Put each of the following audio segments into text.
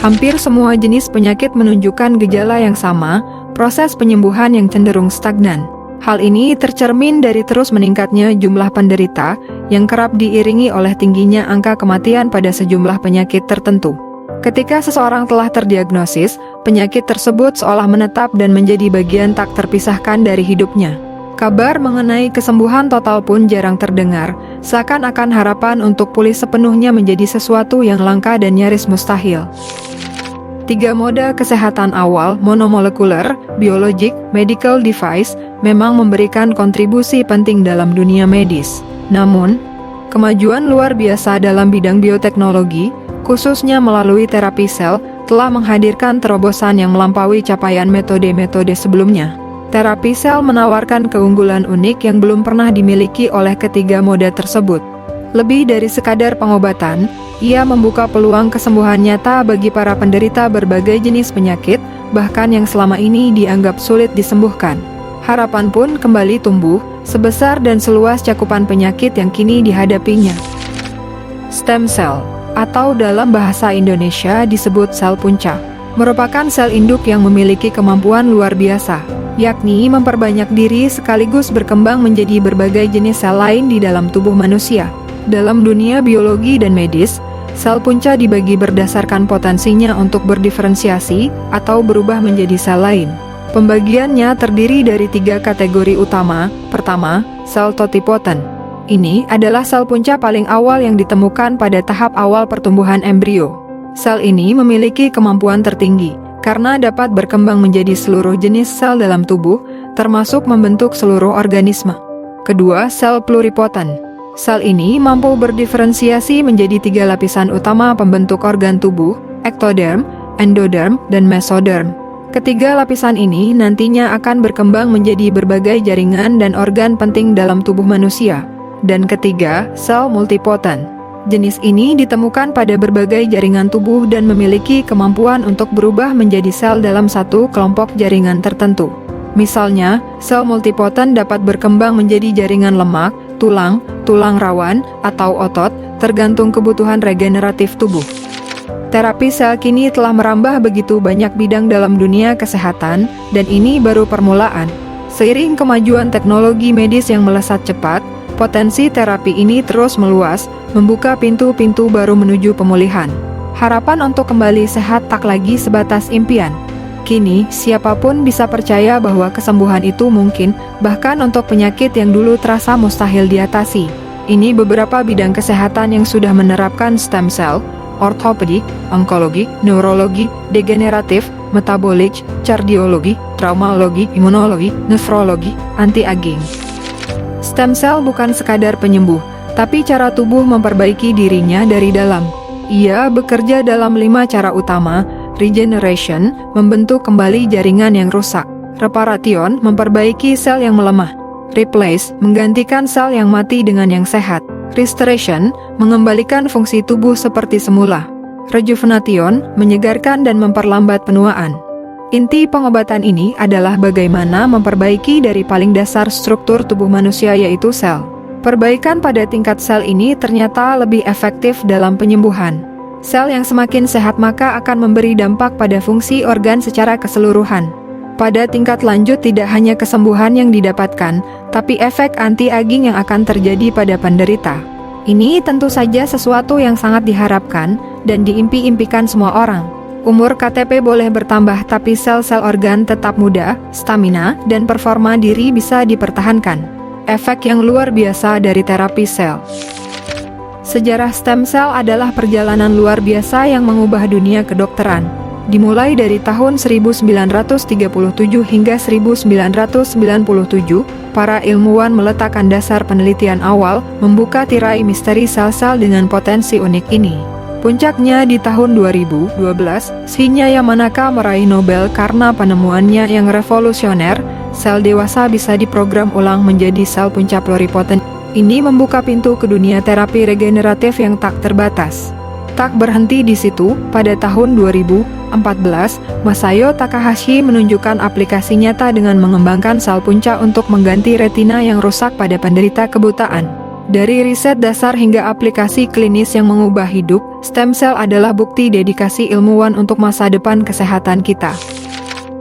Hampir semua jenis penyakit menunjukkan gejala yang sama, proses penyembuhan yang cenderung stagnan. Hal ini tercermin dari terus meningkatnya jumlah penderita, yang kerap diiringi oleh tingginya angka kematian pada sejumlah penyakit tertentu. Ketika seseorang telah terdiagnosis, penyakit tersebut seolah menetap dan menjadi bagian tak terpisahkan dari hidupnya. Kabar mengenai kesembuhan total pun jarang terdengar, seakan-akan harapan untuk pulih sepenuhnya menjadi sesuatu yang langka dan nyaris mustahil. 3 mode kesehatan awal monomolekuler, biologik, medical device memang memberikan kontribusi penting dalam dunia medis. Namun, kemajuan luar biasa dalam bidang bioteknologi, khususnya melalui terapi sel, telah menghadirkan terobosan yang melampaui capaian metode-metode sebelumnya. Terapi sel menawarkan keunggulan unik yang belum pernah dimiliki oleh ketiga mode tersebut. Lebih dari sekadar pengobatan, ia membuka peluang kesembuhan nyata bagi para penderita berbagai jenis penyakit, bahkan yang selama ini dianggap sulit disembuhkan. Harapan pun kembali tumbuh, sebesar dan seluas cakupan penyakit yang kini dihadapinya. Stem cell, atau dalam bahasa Indonesia disebut sel punca, merupakan sel induk yang memiliki kemampuan luar biasa, yakni memperbanyak diri sekaligus berkembang menjadi berbagai jenis sel lain di dalam tubuh manusia. Dalam dunia biologi dan medis, sel punca dibagi berdasarkan potensinya untuk berdiferensiasi atau berubah menjadi sel lain. Pembagiannya terdiri dari 3 kategori utama. Pertama, sel totipotent. Ini adalah sel punca paling awal yang ditemukan pada tahap awal pertumbuhan embrio. Sel ini memiliki kemampuan tertinggi, karena dapat berkembang menjadi seluruh jenis sel dalam tubuh, termasuk membentuk seluruh organisme. Kedua, sel pluripotent. Sel ini mampu berdiferensiasi menjadi 3 lapisan utama pembentuk organ tubuh, ektoderm, endoderm, dan mesoderm. Ketiga lapisan ini nantinya akan berkembang menjadi berbagai jaringan dan organ penting dalam tubuh manusia. Dan ketiga, sel multipotent. Jenis ini ditemukan pada berbagai jaringan tubuh dan memiliki kemampuan untuk berubah menjadi sel dalam satu kelompok jaringan tertentu. Misalnya, sel multipotent dapat berkembang menjadi jaringan lemak, tulang, tulang rawan, atau otot, tergantung kebutuhan regeneratif tubuh. Terapi sel kini telah merambah begitu banyak bidang dalam dunia kesehatan, dan ini baru permulaan. Seiring kemajuan teknologi medis yang melesat cepat, potensi terapi ini terus meluas, membuka pintu-pintu baru menuju pemulihan. Harapan untuk kembali sehat tak lagi sebatas impian. Kini, siapapun bisa percaya bahwa kesembuhan itu mungkin, bahkan untuk penyakit yang dulu terasa mustahil diatasi. Ini beberapa bidang kesehatan yang sudah menerapkan stem cell: ortopedik, onkologi, neurologi, degeneratif, metabolik, kardiologi, traumologi, imunologi, nefrologi, anti-aging. Stem cell bukan sekadar penyembuh, tapi cara tubuh memperbaiki dirinya dari dalam. Ia bekerja dalam 5 cara utama. Regeneration, membentuk kembali jaringan yang rusak. Reparation, memperbaiki sel yang melemah. Replace, menggantikan sel yang mati dengan yang sehat. Restoration, mengembalikan fungsi tubuh seperti semula. Rejuvenation, menyegarkan dan memperlambat penuaan. Inti pengobatan ini adalah bagaimana memperbaiki dari paling dasar struktur tubuh manusia, yaitu sel. Perbaikan pada tingkat sel ini ternyata lebih efektif dalam penyembuhan. Sel yang semakin sehat maka akan memberi dampak pada fungsi organ secara keseluruhan. Pada tingkat lanjut tidak hanya kesembuhan yang didapatkan, tapi efek anti-aging yang akan terjadi pada penderita. Ini tentu saja sesuatu yang sangat diharapkan dan diimpi-impikan semua orang. Umur KTP boleh bertambah tapi sel-sel organ tetap muda, stamina, dan performa diri bisa dipertahankan. Efek yang luar biasa dari terapi sel. Sejarah stem cell adalah perjalanan luar biasa yang mengubah dunia kedokteran. Dimulai dari tahun 1937 hingga 1997, para ilmuwan meletakkan dasar penelitian awal, membuka tirai misteri sel-sel dengan potensi unik ini. Puncaknya di tahun 2012, Shinya Yamanaka meraih Nobel karena penemuannya yang revolusioner, sel dewasa bisa diprogram ulang menjadi sel punca pluripotent. Ini membuka pintu ke dunia terapi regeneratif yang tak terbatas. Tak berhenti di situ, pada tahun 2014, Masayo Takahashi menunjukkan aplikasi nyata dengan mengembangkan sel punca untuk mengganti retina yang rusak pada penderita kebutaan. Dari riset dasar hingga aplikasi klinis yang mengubah hidup, stem cell adalah bukti dedikasi ilmuwan untuk masa depan kesehatan kita.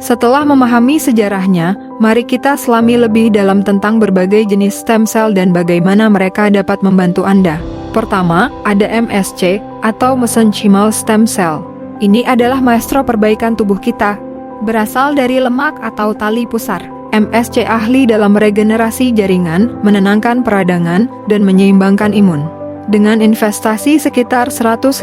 Setelah memahami sejarahnya, mari kita selami lebih dalam tentang berbagai jenis stem cell dan bagaimana mereka dapat membantu Anda. Pertama, ada MSC, atau mesenchymal stem cell. Ini adalah maestro perbaikan tubuh kita. Berasal dari lemak atau tali pusar. MSC ahli dalam regenerasi jaringan, menenangkan peradangan, dan menyeimbangkan imun. Dengan investasi sekitar 150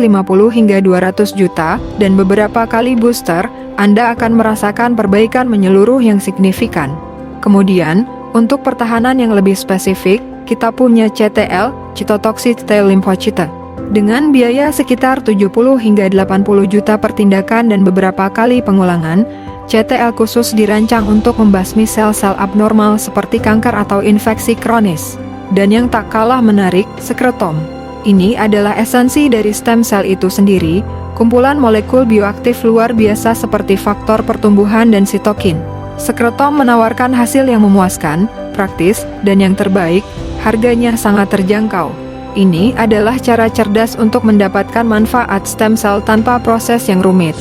hingga 200 juta, dan beberapa kali booster, Anda akan merasakan perbaikan menyeluruh yang signifikan. Kemudian, untuk pertahanan yang lebih spesifik, kita punya CTL, cytotoxic T lymphocyte. Dengan biaya sekitar 70 hingga 80 juta per tindakan dan beberapa kali pengulangan, CTL khusus dirancang untuk membasmi sel-sel abnormal seperti kanker atau infeksi kronis. Dan yang tak kalah menarik, sekretom. Ini adalah esensi dari stem cell itu sendiri, kumpulan molekul bioaktif luar biasa seperti faktor pertumbuhan dan sitokin. Sekretom menawarkan hasil yang memuaskan, praktis, dan yang terbaik, harganya sangat terjangkau. Ini adalah cara cerdas untuk mendapatkan manfaat stem cell tanpa proses yang rumit.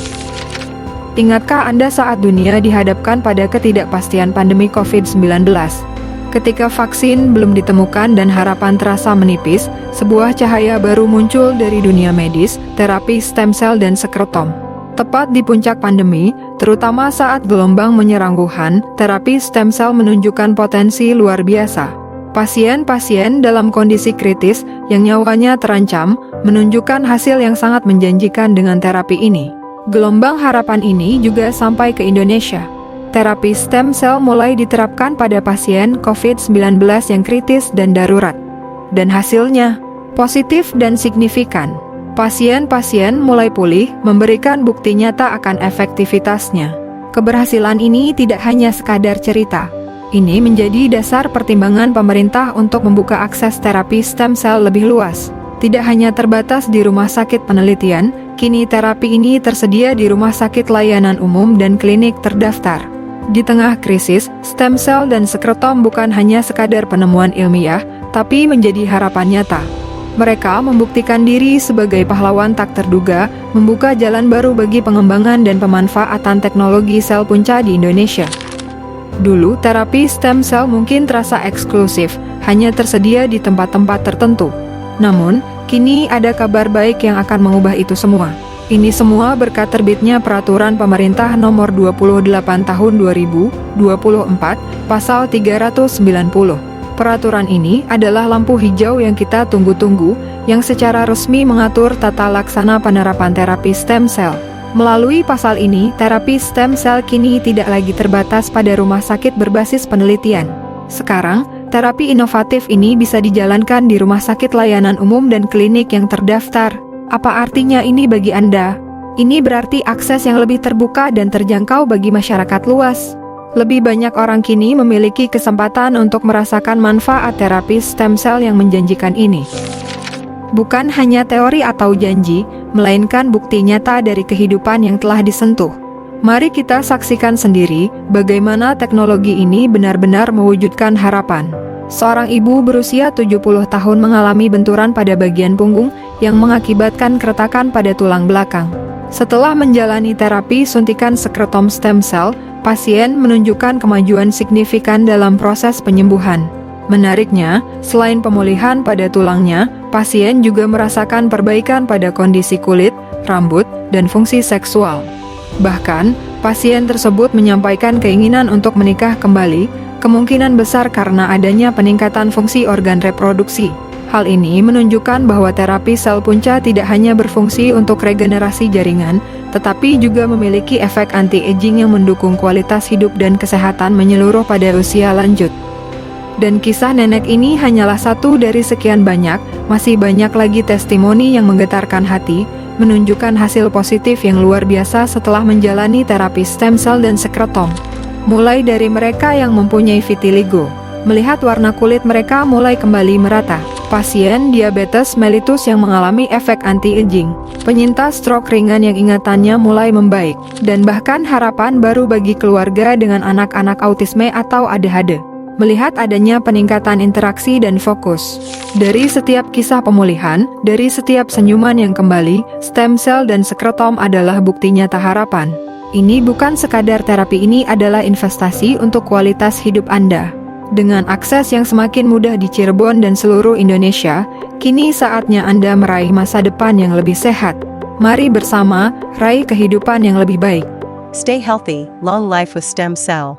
Ingatkah Anda saat dunia dihadapkan pada ketidakpastian pandemi COVID-19? Ketika vaksin belum ditemukan dan harapan terasa menipis, sebuah cahaya baru muncul dari dunia medis, terapi stem cell dan sekretom. Tepat di puncak pandemi, terutama saat gelombang menyerang Wuhan, terapi stem cell menunjukkan potensi luar biasa. Pasien-pasien dalam kondisi kritis yang nyawanya terancam, menunjukkan hasil yang sangat menjanjikan dengan terapi ini. Gelombang harapan ini juga sampai ke Indonesia. Terapi stem cell mulai diterapkan pada pasien COVID-19 yang kritis dan darurat. Dan hasilnya positif dan signifikan. Pasien-pasien mulai pulih, memberikan bukti nyata akan efektivitasnya. Keberhasilan ini tidak hanya sekadar cerita. Ini menjadi dasar pertimbangan pemerintah untuk membuka akses terapi stem cell lebih luas. Tidak hanya terbatas di rumah sakit penelitian, kini terapi ini tersedia di rumah sakit layanan umum dan klinik terdaftar. Di tengah krisis, stem cell dan sekretom bukan hanya sekadar penemuan ilmiah, tapi menjadi harapan nyata. Mereka membuktikan diri sebagai pahlawan tak terduga, membuka jalan baru bagi pengembangan dan pemanfaatan teknologi sel punca di Indonesia. Dulu, terapi stem cell mungkin terasa eksklusif, hanya tersedia di tempat-tempat tertentu. Namun, kini ada kabar baik yang akan mengubah itu semua. Ini semua berkat terbitnya Peraturan Pemerintah Nomor 28 Tahun 2024, Pasal 390. Peraturan ini adalah lampu hijau yang kita tunggu-tunggu, yang secara resmi mengatur tata laksana penerapan terapi stem cell. Melalui pasal ini, terapi stem cell kini tidak lagi terbatas pada rumah sakit berbasis penelitian. Sekarang, terapi inovatif ini bisa dijalankan di rumah sakit layanan umum dan klinik yang terdaftar. Apa artinya ini bagi Anda? Ini berarti akses yang lebih terbuka dan terjangkau bagi masyarakat luas. Lebih banyak orang kini memiliki kesempatan untuk merasakan manfaat terapi stem cell yang menjanjikan ini. Bukan hanya teori atau janji, melainkan bukti nyata dari kehidupan yang telah disentuh. Mari kita saksikan sendiri bagaimana teknologi ini benar-benar mewujudkan harapan. Seorang ibu berusia 70 tahun mengalami benturan pada bagian punggung yang mengakibatkan keretakan pada tulang belakang. Setelah menjalani terapi suntikan sekretom stem cell, pasien menunjukkan kemajuan signifikan dalam proses penyembuhan. Menariknya, selain pemulihan pada tulangnya, pasien juga merasakan perbaikan pada kondisi kulit, rambut, dan fungsi seksual. Bahkan, pasien tersebut menyampaikan keinginan untuk menikah kembali, kemungkinan besar karena adanya peningkatan fungsi organ reproduksi. Hal ini menunjukkan bahwa terapi sel punca tidak hanya berfungsi untuk regenerasi jaringan, tetapi juga memiliki efek anti-aging yang mendukung kualitas hidup dan kesehatan menyeluruh pada usia lanjut. Dan kisah nenek ini hanyalah satu dari sekian banyak, masih banyak lagi testimoni yang menggetarkan hati, menunjukkan hasil positif yang luar biasa setelah menjalani terapi stem cell dan sekretom. Mulai dari mereka yang mempunyai vitiligo, melihat warna kulit mereka mulai kembali merata. Pasien diabetes mellitus yang mengalami efek anti-aging, penyintas stroke ringan yang ingatannya mulai membaik, dan bahkan harapan baru bagi keluarga dengan anak-anak autisme atau ADHD. Melihat adanya peningkatan interaksi dan fokus. Dari setiap kisah pemulihan, dari setiap senyuman yang kembali, stem cell dan sekretom adalah bukti nyata harapan. Ini bukan sekadar terapi, ini adalah investasi untuk kualitas hidup Anda. Dengan akses yang semakin mudah di Cirebon dan seluruh Indonesia, kini saatnya Anda meraih masa depan yang lebih sehat. Mari bersama, raih kehidupan yang lebih baik. Stay healthy, long life with stem cell.